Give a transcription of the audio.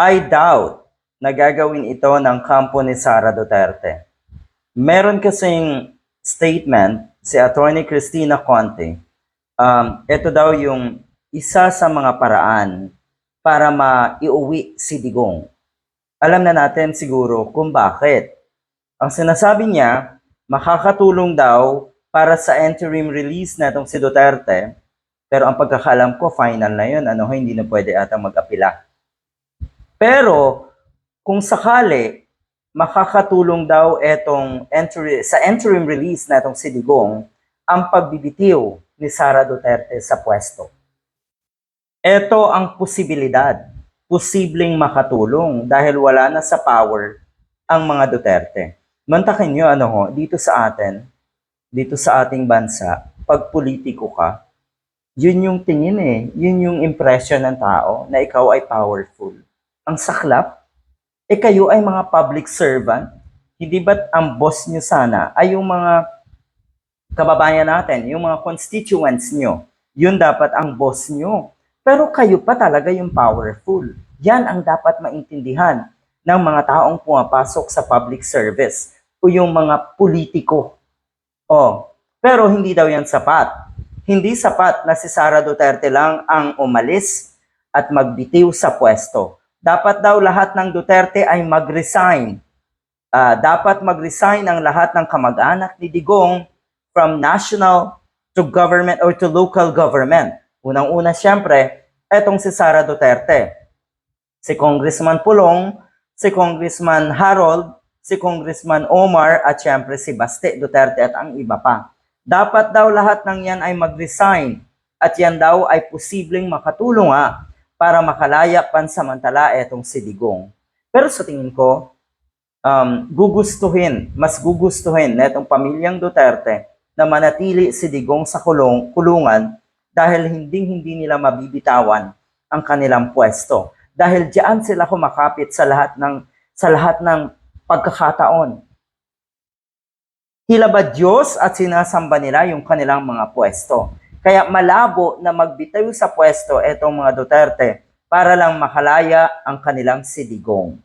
I doubt na gagawin ito ng kampo ni Sara Duterte. Meron kasing statement si Attorney Cristina Conte. Ito daw yung isa sa mga paraan para maiuwi si Digong. Alam na natin siguro kung bakit. Ang sinasabi niya, makakatulong daw para sa interim release na itong si Duterte, pero ang pagkakalam ko, final na yun, hindi na pwede ata mag-apila. Pero, kung sakali, makakatulong daw sa interim release na itong si Digong, ang pagbibitiw ni Sara Duterte sa pwesto. Ito ang posibilidad, posibleng makatulong dahil wala na sa power ang mga Duterte. Mantakin nyo, dito sa atin, dito sa ating bansa, pag politiko ka, yun yung tingin yun yung impression ng tao na ikaw ay powerful. Ang saklap, kayo ay mga public servant, hindi ba't ang boss nyo sana ay yung mga kababayan natin, yung mga constituents nyo, yun dapat ang boss nyo. Pero kayo pa talaga yung powerful. Yan ang dapat maintindihan ng mga taong pumapasok sa public service o yung mga politiko. Pero hindi daw yan sapat. Hindi sapat na si Sara Duterte lang ang umalis at magbitiw sa pwesto. Dapat daw lahat ng Duterte ay mag-resign. Dapat mag-resign ang lahat ng kamag-anak ni Digong from national to government or to local government. Unang-una siyempre, etong si Sara Duterte. Si Congressman Pulong, si Congressman Harold, si Congressman Omar at siyempre si Baste Duterte at ang iba pa. Dapat daw lahat ng yan ay mag-resign at yan daw ay posibleng makatulong para makalaya pansamantala etong si Digong. Pero sa tingin ko, mas gugustuhin na itong pamilyang Duterte na manatili si Digong sa kulungan dahil hindi nila mabibitawan ang kanilang pwesto. Dahil diyan sila kumakapit sa lahat ng pagkakataon. Hilabad Diyos at sinasamba nila yung kanilang mga pwesto. Kaya malabo na magbitaw sa pwesto etong mga Duterte para lang makalaya ang kanilang si Digong.